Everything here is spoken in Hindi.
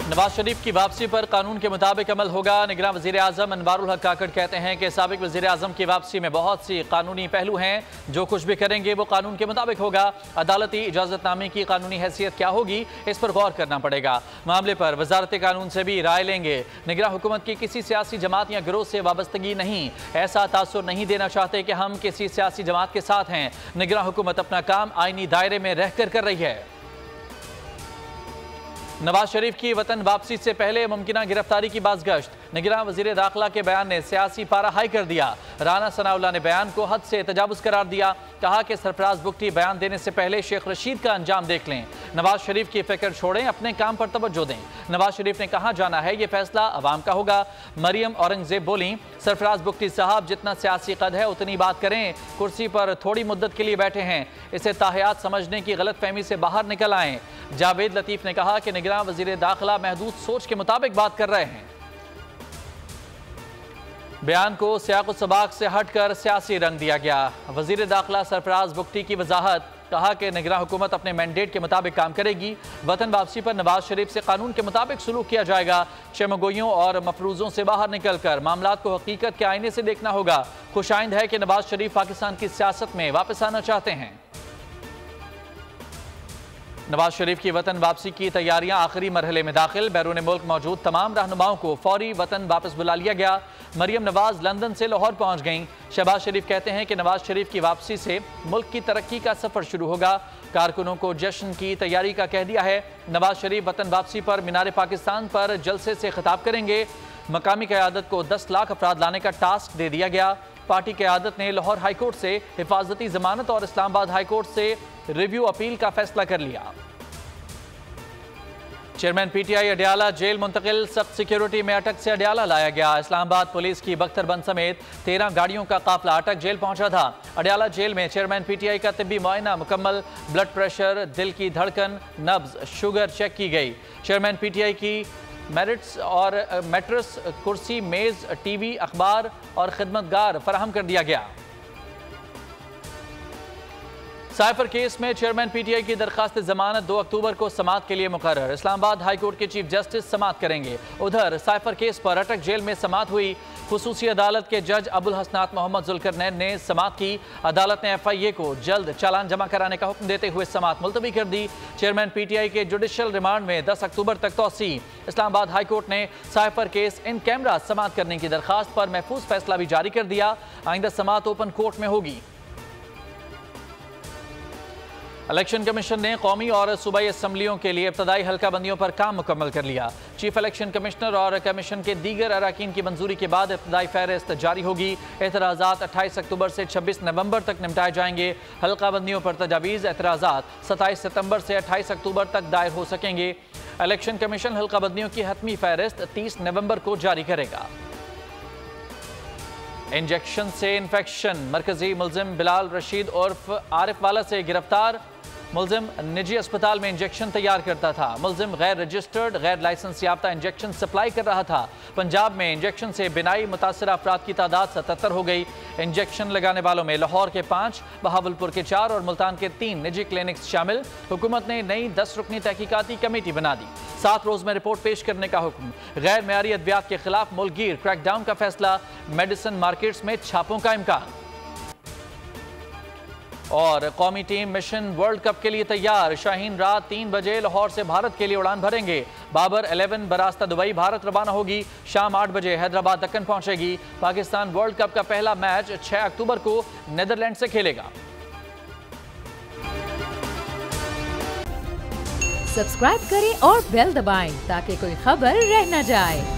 नवाज शरीफ की वापसी पर कानून के मुताबिक अमल होगा। निगरान वजीर आजम अनवारुल हक काकड़ कहते हैं कि साबिक वजीर आजम की वापसी में बहुत सी कानूनी पहलू हैं, जो कुछ भी करेंगे वो कानून के मुताबिक होगा। अदालती इजाजतनामे की कानूनी हैसियत क्या होगी, इस पर गौर करना पड़ेगा। मामले पर वजारत कानून से भी राय लेंगे। निगरान हुकूमत की किसी सियासी जमात या गिरोह से वाबस्तगी नहीं, ऐसा तासुर नहीं देना चाहते कि हम किसी सियासी जमात के साथ हैं। निगरान हुकूमत अपना काम आईनी दायरे में रहकर कर रही है। नवाज शरीफ की वतन वापसी से पहले मुमकिना गिरफ्तारी की बाज़गश्त। निगरान वजीर दाखिला के बयान ने सियासी पारा हाई कर दिया। राना सनाउल्लाह ने बयान को हद से तजावुज़ करार दिया। कहा कि सरफराज बुगटी बयान देने से पहले शेख रशीद का अंजाम देख लें। नवाज शरीफ की फिक्र छोड़ें, अपने काम पर तवज्जो दें। नवाज शरीफ ने कहाँ जाना है, ये फैसला अवाम का होगा। मरियम औरंगजेब बोली, सरफराज बुगटी साहब जितना सियासी कद है उतनी बात करें। कुर्सी पर थोड़ी मुद्दत के लिए बैठे हैं, इसे ताहयात समझने की गलत फहमी से बाहर निकल आएँ। जावेद लतीफ़ ने कहा कि निगरान वजीर दाखिला महदूद सोच के मुताबिक बात कर रहे हैं। बयान को सियाक़ सबाक से हटकर सियासी रंग दिया गया। वजीर दाखिला सरफराज बुगटी की वजाहत। कहा कि निगरान हुकूमत अपने मैंडेट के मुताबिक काम करेगी। वतन वापसी पर नवाज शरीफ से कानून के मुताबिक सलूक किया जाएगा। शमगोइयों और मफरूज़ों से बाहर निकलकर मामलात को हकीकत के आईने से देखना होगा। खुशाइंद है कि नवाज शरीफ पाकिस्तान की सियासत में वापस आना चाहते हैं। नवाज शरीफ की वतन वापसी की तैयारियां आखिरी मरहले में दाखिल। बैरून मुल्क मौजूद तमाम रहनुमाओं को फौरी वतन वापस बुला लिया गया। मरियम नवाज लंदन से लाहौर पहुंच गईं। शहबाज शरीफ कहते हैं कि नवाज शरीफ की वापसी से मुल्क की तरक्की का सफर शुरू होगा। कारकुनों को जश्न की तैयारी का कह दिया है। नवाज शरीफ वतन वापसी पर मीनार पाकिस्तान पर जलसे से खिताब करेंगे। मकामी क़यादत को 10 लाख अफराद लाने का टास्क दे दिया गया। पार्टी क़यादत ने लाहौर हाईकोर्ट से हिफाजती जमानत और इस्लामाबाद हाईकोर्ट से रिव्यू अपील का फैसला कर लिया। चेयरमैन पीटीआई अडियाला जेल मुंतकिल। सख्त सिक्योरिटी में अटक से अडियाला लाया गया। इस्लामाबाद पुलिस की बख्तरबंद समेत 13 गाड़ियों का काफिला अटक जेल पहुंचा था। अडियाला जेल में चेयरमैन पीटीआई का तिब्बी मुआयना मुकम्मल। ब्लड प्रेशर, दिल की धड़कन, नब्ज, शुगर चेक की गई। चेयरमैन पीटीआई की मैट्रेस, कुर्सी, मेज, टीवी, अखबार और खिदमतगार फराहम कर दिया गया। साइफर केस में चेयरमैन पीटीआई की दरखास्त जमानत 2 अक्टूबर को समाअत के लिए मुकर्रर। इस्लामाबाद हाईकोर्ट के चीफ जस्टिस समाअत करेंगे। उधर साइफर केस पर अटक जेल में समाअत हुई। खुसूसी अदालत के जज अबुल हसनात मोहम्मद जुल्करनैन ने समाअत की। अदालत ने FIA को जल्द चालान जमा कराने का हुक्म देते हुए समाअत मुलतवी कर दी। चेयरमैन पीटीआई के जुडिशल रिमांड में 10 अक्टूबर तक तौसी। इस्लामाबाद हाईकोर्ट ने साइफर केस इन कैमरा समाअत करने की दरखास्त पर महफूज फैसला भी जारी कर दिया। आइंदा समाअत ओपन कोर्ट में होगी। इलेक्शन कमीशन ने कौमी और सूबाई असम्बलियों के लिए इब्तदाई हल्का बंदियों पर काम मुकम्मल कर लिया। चीफ इलेक्शन कमिश्नर और कमीशन के दीगर अराकीन की मंजूरी के बाद इब्तदाई फहरिस्त जारी होगी। एतराज़ात 28 अक्टूबर से 26 नवंबर तक निपटाए जाएंगे। हल्का बंदियों पर तजावीज़ एतराज़ात 27 सितंबर से 28 अक्टूबर तक दायर हो सकेंगे। इलेक्शन कमीशन हल्का बंदियों की हतमी फहरिस्त 30 नवंबर को जारी करेगा। इंजेक्शन से इन्फेक्शन। मरकजी मुलजिम बिलाल रशीद उर्फ आरिफ वाला से गिरफ्तार। मुलजिम निजी अस्पताल में इंजेक्शन तैयार करता था। मुलजिम गैर रजिस्टर्ड, गैर लाइसेंस याफ्ता इंजेक्शन सप्लाई कर रहा था। पंजाब में इंजेक्शन से बिनाई मुतासर अफराद की तादाद 77 हो गई। इंजेक्शन लगाने वालों में लाहौर के 5, बहावलपुर के 4 और मुल्तान के 3 निजी क्लिनिक्स शामिल। हुकूमत ने नई 10 रुकनी तहकीकाती कमेटी बना दी। 7 रोज में रिपोर्ट पेश करने का हुक्म। गैर मेयारी अद्वियात के खिलाफ मुल्कगीर क्रैकडाउन का फैसला। मेडिसिन मार्केट्स में छापों का इम्कान। और कौमी टीम मिशन वर्ल्ड कप के लिए तैयार। शाहीन रात 3 बजे लाहौर से भारत के लिए उड़ान भरेंगे। बाबर 11 बरास्ता दुबई भारत रवाना होगी। शाम 8 बजे हैदराबाद दक्कन पहुंचेगी। पाकिस्तान वर्ल्ड कप का पहला मैच 6 अक्टूबर को नीदरलैंड से खेलेगा। सब्सक्राइब करें और बेल दबाएं ताकि कोई खबर रह न जाए।